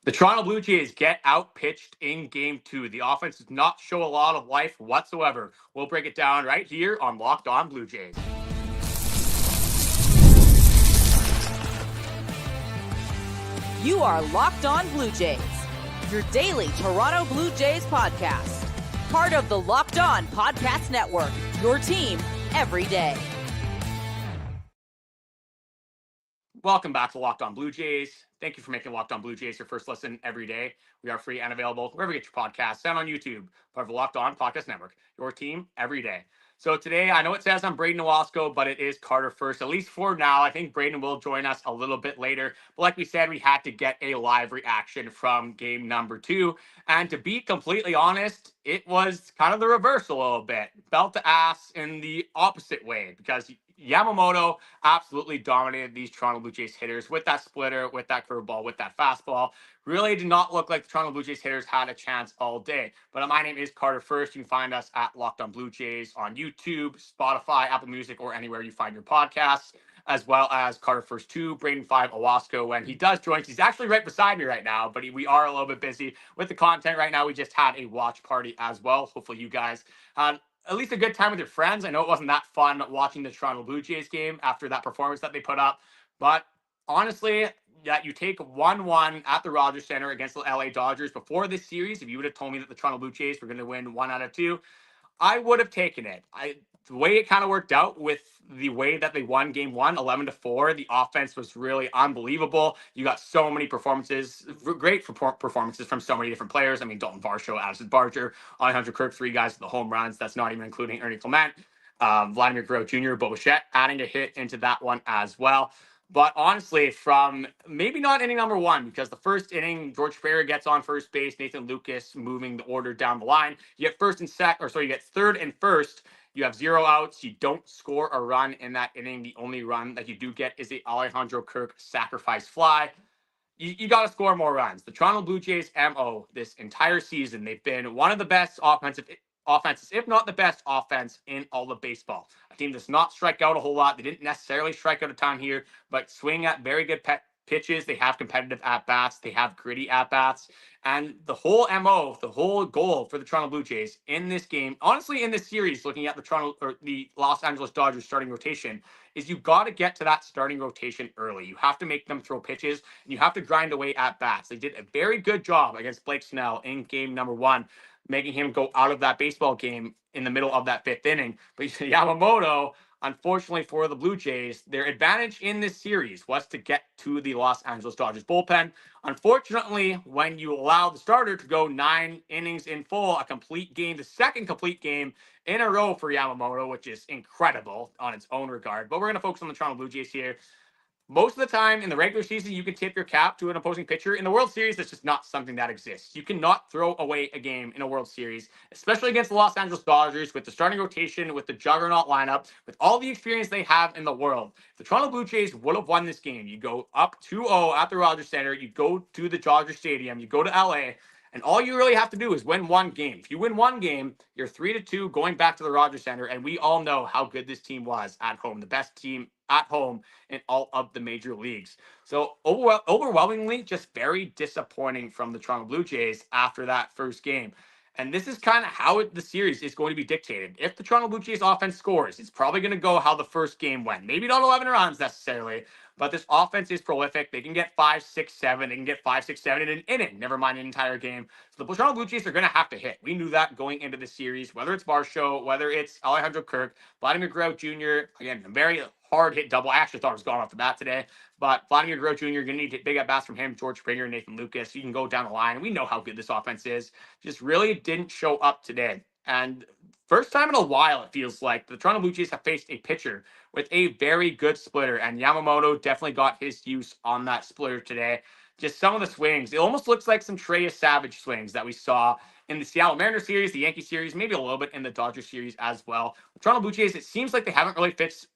The Toronto Blue Jays get outpitched in game two. The offense does not show a lot of life whatsoever. We'll break it down right here on Locked On Blue Jays. You are Locked On Blue Jays, your daily Toronto Blue Jays podcast. Part of the Locked On Podcast Network, your team every day. Welcome back to Locked On Blue Jays. Thank you for making Locked On Blue Jays your first listen every day. We are free and available wherever you get your podcasts and on YouTube, part of the Locked On Podcast Network, your team every day. So today, I know it says I'm Braden Owasco, but it is Carter first, at least for now. I think Braden will join us a little bit later. But like we said, we had to get a live reaction from game number two. And to be completely honest, it was kind of the reverse a little bit. Belt to ass in the opposite way, because Yamamoto absolutely dominated these Toronto Blue Jays hitters with that splitter, with that curveball, with that fastball. Really did not look like the Toronto Blue Jays hitters had a chance all day. But my name is Carter First. You can find us at Locked On Blue Jays on YouTube, Spotify, Apple Music, or anywhere you find your podcasts, as well as Carter First 2, Braden 5, Owasco. When he does join, he's actually right beside me right now, but we are a little bit busy with the content right now. We just had a watch party as well. Hopefully you guys had at least a good time with your friends. I know it wasn't that fun watching the Toronto Blue Jays game after that performance that they put up, but honestly, that you take 1-1 at the Rogers Center against the LA Dodgers before this series, if you would have told me that the Toronto Blue Jays were going to win 1 out of 2, I would have taken it. The way it kind of worked out with the way that they won game one, 11-4, the offense was really unbelievable. You got so many performances, great performances from so many different players. I mean, Dalton Varsho, Addison Barger, Alejandro Kirk, 3 guys with the home runs. That's not even including Ernie Clement, Vladimir Guerrero Jr., Bo Bichette adding a hit into that one as well. But honestly, from maybe not inning number 1, because the first inning, George Springer gets on first base, Nathan Lucas moving the order down the line. You get you get third and first. You have 0 outs. You don't score a run in that inning. The only run that you do get is the Alejandro Kirk sacrifice fly. You got to score more runs. The Toronto Blue Jays' MO this entire season, they've been one of the best offenses, if not the best offense in all of baseball. A team does not strike out a whole lot. They didn't necessarily strike out a ton here, but swing at very good pitches. They have competitive at-bats. They have gritty at-bats. And the whole MO, the whole goal for the Toronto Blue Jays in this game, honestly in this series, looking at the Los Angeles Dodgers starting rotation, is you got to get to that starting rotation early. You have to make them throw pitches, and you have to grind away at bats. They did a very good job against Blake Snell in game number 1, making him go out of that baseball game in the middle of that 5th inning. But Yamamoto, unfortunately for the Blue Jays, their advantage in this series was to get to the Los Angeles Dodgers bullpen. Unfortunately, when you allow the starter to go 9 innings in full, a complete game, the second complete game in a row for Yamamoto, which is incredible on its own regard. But we're going to focus on the Toronto Blue Jays here. Most of the time in the regular season, you can tip your cap to an opposing pitcher. In the World Series, that's just not something that exists. You cannot throw away a game in a World Series, especially against the Los Angeles Dodgers with the starting rotation, with the juggernaut lineup, with all the experience they have in the world. If the Toronto Blue Jays would have won this game, you go up 2-0 at the Rogers Center, you go to the Dodger Stadium, you go to LA, and all you really have to do is win one game. If you win one game, you're 3-2 going back to the Rogers Center, and we all know how good this team was at home, the best team at home in all of the major leagues. So overwhelmingly, just very disappointing from the Toronto Blue Jays after that first game. And this is kind of how the series is going to be dictated. If the Toronto Blue Jays offense scores, it's probably going to go how the first game went. Maybe not 11 runs necessarily, but this offense is prolific. They can get 5, 6, 7. They can get 5, 6, 7 in an inning, never mind an entire game. So the Toronto Blue Jays are going to have to hit. We knew that going into the series, whether it's Varsho, whether it's Alejandro Kirk, Vladimir Guerrero Jr., again, a very hard hit double. I actually thought it was gone off the bat today, but Vladimir Guerrero Jr., you're going to need big at-bats from him, George Springer, Nathan Lucas. You can go down the line. We know how good this offense is. Just really didn't show up today. And first time in a while, it feels like the Toronto Blue Jays have faced a pitcher with a very good splitter, and Yamamoto definitely got his use on that splitter today. Just some of the swings. It almost looks like some Trey Savage swings that we saw in the Seattle Mariners series, the Yankee series, maybe a little bit in the Dodgers series as well. The Toronto Blue Jays, it seems like they haven't really faced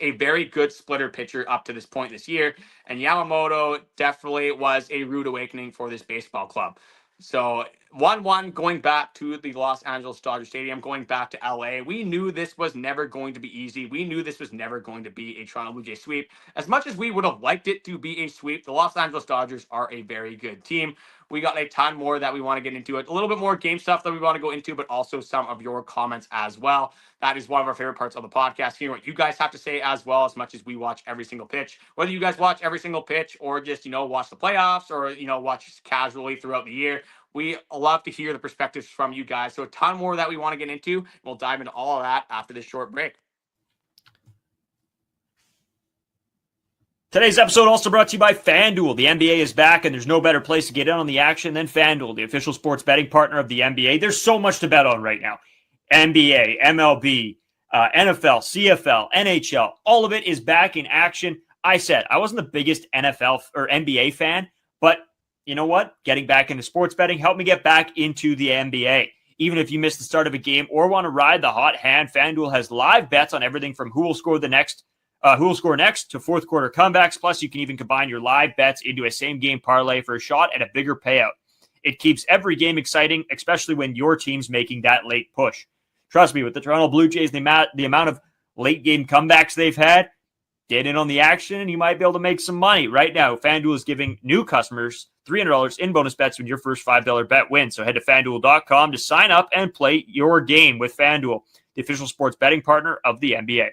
a very good splitter pitcher up to this point this year, and Yamamoto definitely was a rude awakening for this baseball club. So 1-1 going back to the Los Angeles Dodger Stadium, going back to LA. We knew this was never going to be easy. We knew this was never going to be a Toronto Blue Jays sweep. As much as we would have liked it to be a sweep, the Los Angeles Dodgers are a very good team. We got a ton more that we want to get into it. A little bit more game stuff that we want to go into, but also some of your comments as well. That is one of our favorite parts of the podcast. Hearing what you guys have to say as well, as much as we watch every single pitch. Whether you guys watch every single pitch or just, watch the playoffs or, watch casually throughout the year, we love to hear the perspectives from you guys. So a ton more that we want to get into. We'll dive into all of that after this short break. Today's episode also brought to you by FanDuel. The NBA is back, and there's no better place to get in on the action than FanDuel, the official sports betting partner of the NBA. There's so much to bet on right now. NBA, MLB, NFL, CFL, NHL, all of it is back in action. I said I wasn't the biggest NFL or NBA fan, but you know what? Getting back into sports betting helped me get back into the NBA. Even if you missed the start of a game or want to ride the hot hand, FanDuel has live bets on everything from who will score next to fourth quarter comebacks. Plus, you can even combine your live bets into a same game parlay for a shot at a bigger payout. It keeps every game exciting, especially when your team's making that late push. Trust me, with the Toronto Blue Jays, the amount of late game comebacks they've had, get in on the action and you might be able to make some money. Right now, FanDuel is giving new customers $300 in bonus bets when your first $5 bet wins. So head to FanDuel.com to sign up and play your game with FanDuel, the official sports betting partner of the NBA.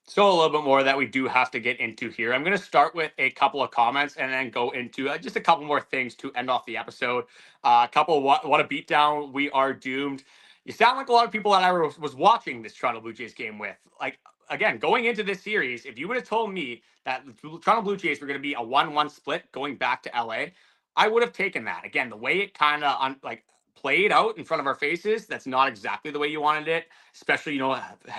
So a little bit more that we do have to get into here. I'm going to start with a couple of comments and then go into just a couple more things to end off the episode. A couple of what a beatdown. We are doomed. You sound like a lot of people that I was watching this Toronto Blue Jays game with. Like, again, going into this series, if you would have told me that the Toronto Blue Jays were going to be a 1-1 split going back to LA, I would have taken that. Again, the way it kind of played out in front of our faces, that's not exactly the way you wanted it, especially,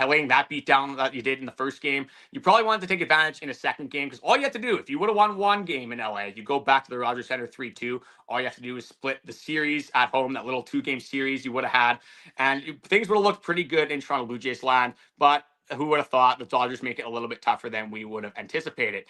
laying that beat down that you did in the first game. You probably wanted to take advantage in a second game because all you have to do, if you would have won one game in LA, you go back to the Rogers Center 3-2, all you have to do is split the series at home, that little 2-game series you would have had, and things would have looked pretty good in Toronto Blue Jays land, but who would have thought the Dodgers make it a little bit tougher than we would have anticipated.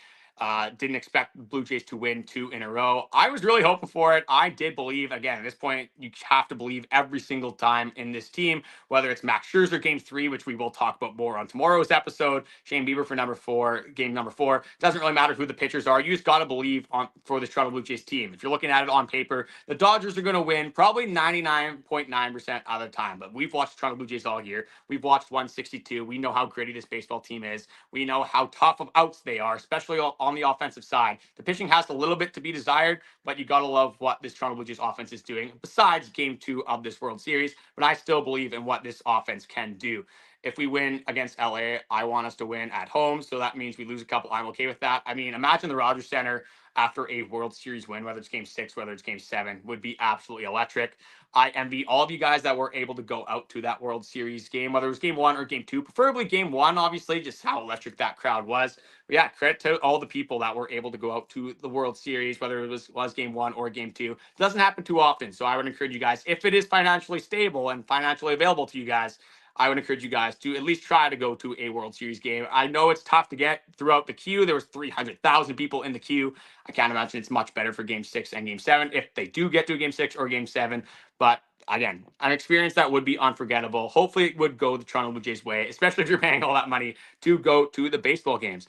Didn't expect the Blue Jays to win 2 in a row. I was really hoping for it. I did believe, again, at this point, you have to believe every single time in this team, whether it's Max Scherzer game 3, which we will talk about more on tomorrow's episode, Shane Bieber for game number 4. Doesn't really matter who the pitchers are. You just got to believe for this Toronto Blue Jays team. If you're looking at it on paper, the Dodgers are going to win probably 99.9% of the time. But we've watched Toronto Blue Jays all year. We've watched 162. We know how gritty this baseball team is. We know how tough of outs they are, especially on the offensive side. The pitching has a little bit to be desired, but you got to love what this Toronto Blue Jays offense is doing besides game 2 of this World Series. But I still believe in what this offense can do. If we win against LA, I want us to win at home. So that means we lose a couple. I'm okay with that. I mean, imagine the Rogers Center after a World Series win, whether it's game 6, whether it's game 7, would be absolutely electric. I envy all of you guys that were able to go out to that World Series game, whether it was game 1 or game 2, preferably game 1, obviously, just how electric that crowd was. But yeah, credit to all the people that were able to go out to the World Series, whether it was game 1 or game 2. It doesn't happen too often. So I would encourage you guys, if it is financially stable and financially available to you guys, I would encourage you guys to at least try to go to a World Series game. I know it's tough to get throughout the queue. There was 300,000 people in the queue. I can't imagine it's much better for game 6 and game 7 if they do get to game 6 or game 7. But again, an experience that would be unforgettable. Hopefully it would go the Toronto Blue Jays way, especially if you're paying all that money to go to the baseball games.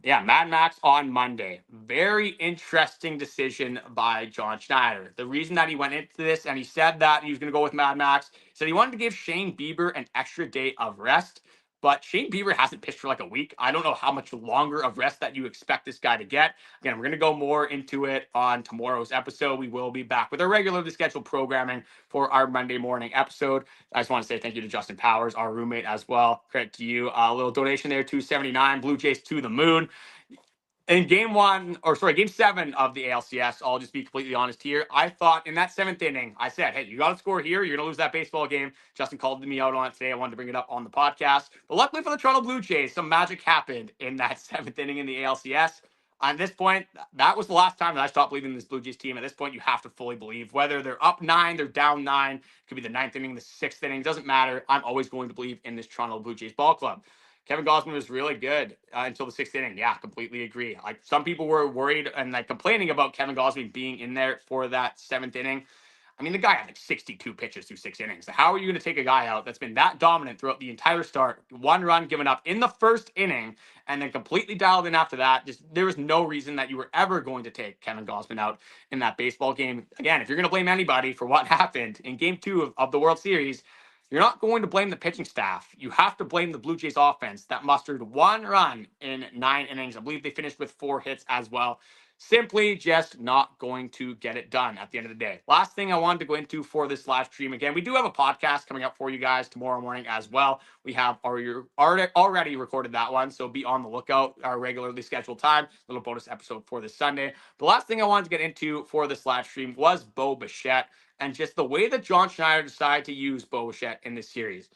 Yeah, Mad Max on Monday. Very interesting decision by John Schneider. The reason that he went into this and he said that he was going to go with Mad Max, he said he wanted to give Shane Bieber an extra day of rest. But Shane Bieber hasn't pitched for like a week. I don't know how much longer of rest that you expect this guy to get. Again, we're going to go more into it on tomorrow's episode. We will be back with our regularly scheduled programming for our Monday morning episode. I just want to say thank you to Justin Powers, our roommate as well. Credit to you. A little donation there, $279. Blue Jays to the moon. In game 7 of the ALCS, I'll just be completely honest here. I thought in that 7th inning, I said, hey, you got to score here. You're going to lose that baseball game. Justin called me out on it today. I wanted to bring it up on the podcast. But luckily for the Toronto Blue Jays, some magic happened in that 7th inning in the ALCS. At this point, that was the last time that I stopped believing in this Blue Jays team. At this point, you have to fully believe. Whether they're up 9, they're down 9, it could be the 9th inning, the 6th inning, doesn't matter. I'm always going to believe in this Toronto Blue Jays ball club. Kevin Gausman was really good until the sixth inning. Yeah, completely agree. Like some people were worried and like complaining about Kevin Gausman being in there for that seventh inning. I mean, the guy had like 62 pitches through 6 innings. How are you going to take a guy out that's been that dominant throughout the entire start, one run given up in the first inning, and then completely dialed in after that? Just there was no reason that you were ever going to take Kevin Gausman out in that baseball game. Again, if you're going to blame anybody for what happened in Game 2 of the World Series, you're not going to blame the pitching staff. You have to blame the Blue Jays offense that mustered one run in 9 innings. I believe they finished with 4 hits as well. Simply just not going to get it done at the end of the day. Last thing I wanted to go into for this live stream. Again, we do have a podcast coming up for you guys tomorrow morning as well. We have already recorded that one, so be on the lookout. Our regularly scheduled time, little bonus episode for this Sunday. The last thing I wanted to get into for this live stream was Bo Bichette and just the way that John Schneider decided to use Bo Bichette in this series.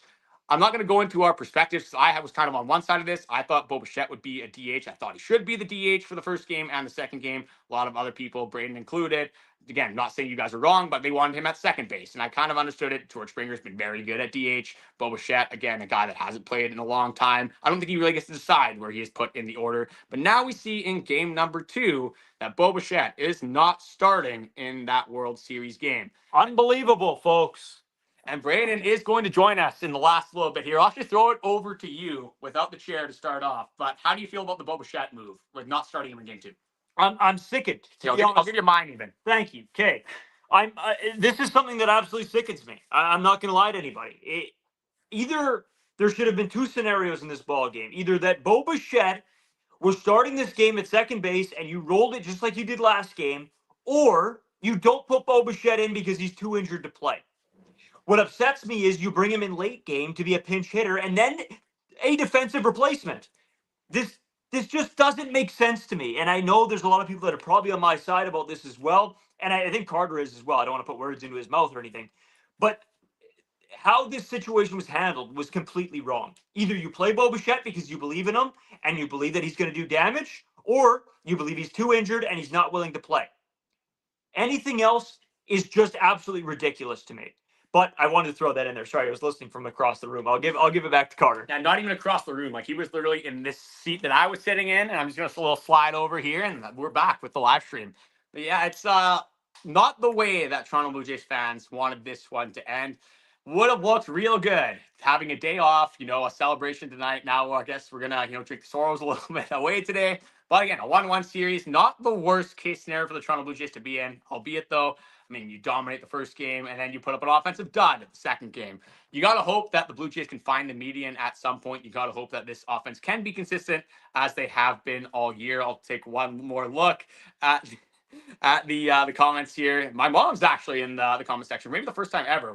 I'm not going to go into our perspectives. I was kind of on one side of this. I thought Bo Bichette would be a DH. I thought he should be the DH for the first game and the second game. A lot of other people, Braden included. Again, not saying you guys are wrong, but they wanted him at second base. And I kind of understood it. George Springer's been very good at DH. Bo Bichette, again, a guy that hasn't played in a long time. I don't think he really gets to decide where he is put in the order. But now we see in game number 2 that Bo Bichette is not starting in that World Series game. Unbelievable, folks. And Brandon is going to join us in the last little bit here. I'll just throw it over to you without the chair to start off. But how do you feel about the Bo Bichette move with not starting him in game 2? I'm sickened. I'll give you mine even. Thank you. Okay. This is something that absolutely sickens me. I'm not going to lie to anybody. Either there should have been 2 scenarios in this ball game. Either that Bo Bichette was starting this game at second base and you rolled it just like you did last game, or you don't put Bo Bichette in because he's too injured to play. What upsets me is you bring him in late game to be a pinch hitter and then a defensive replacement. This just doesn't make sense to me. And I know there's a lot of people that are probably on my side about this as well. And I think Carter is as well. I don't want to put words into his mouth or anything. But how this situation was handled was completely wrong. Either you play Bo Bichette because you believe in him and you believe that he's going to do damage, or you believe he's too injured and he's not willing to play. Anything else is just absolutely ridiculous to me. But I wanted to throw that in there. Sorry, I was listening from across the room. I'll give it back to Carter. Yeah, not even across the room. Like he was literally in this seat that I was sitting in, and I'm just gonna slide over here, and we're back with the live stream. But yeah, it's not the way that Toronto Blue Jays fans wanted this one to end. Would have looked real good having a day off, a celebration tonight. Now I guess we're gonna, drink the sorrows a little bit away today. But again, a 1-1 series, not the worst case scenario for the Toronto Blue Jays to be in, albeit though. I mean, you dominate the first game, and then you put up an offensive dud at the second game. You got to hope that the Blue Jays can find the median at some point. You got to hope that this offense can be consistent as they have been all year. I'll take one more look at the comments here. My mom's actually in the comment section. Maybe the first time ever.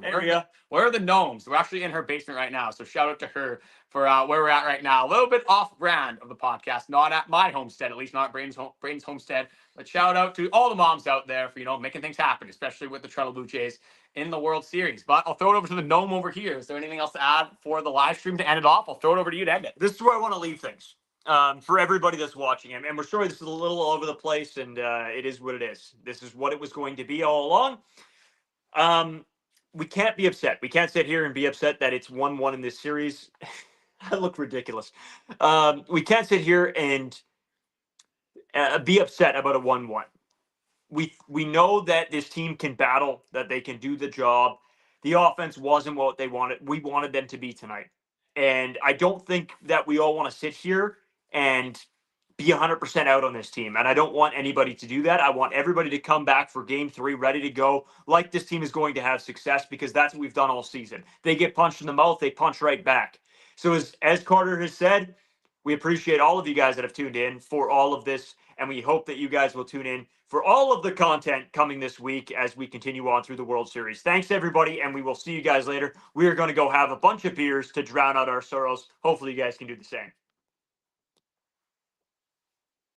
Where are the gnomes? We're actually in her basement right now. So shout out to her for where we're at right now. A little bit off brand of the podcast. Not at my homestead, at least not at Braden's homestead. But shout out to all the moms out there for, making things happen, especially with the Toronto Blue Jays in the World Series. But I'll throw it over to the gnome over here. Is there anything else to add for the live stream to end it off? I'll throw it over to you to end it. This is where I want to leave things. For everybody that's watching, and we're sorry this is a little all over the place, and it is what it is. This is what it was going to be all along. We can't be upset. We can't sit here and be upset that it's 1-1 in this series. I look ridiculous. We can't sit here and be upset about a 1-1. We know that this team can battle, that they can do the job. The offense wasn't what they wanted. We wanted them to be tonight. And I don't think that we all want to sit here and be 100% out on this team. And I don't want anybody to do that. I want everybody to come back for game 3 ready to go, like this team is going to have success, because that's what we've done all season. They get punched in the mouth, they punch right back. So as Carter has said, we appreciate all of you guys that have tuned in for all of this, and we hope that you guys will tune in for all of the content coming this week as we continue on through the World Series. Thanks, everybody, and we will see you guys later. We are going to go have a bunch of beers to drown out our sorrows. Hopefully you guys can do the same.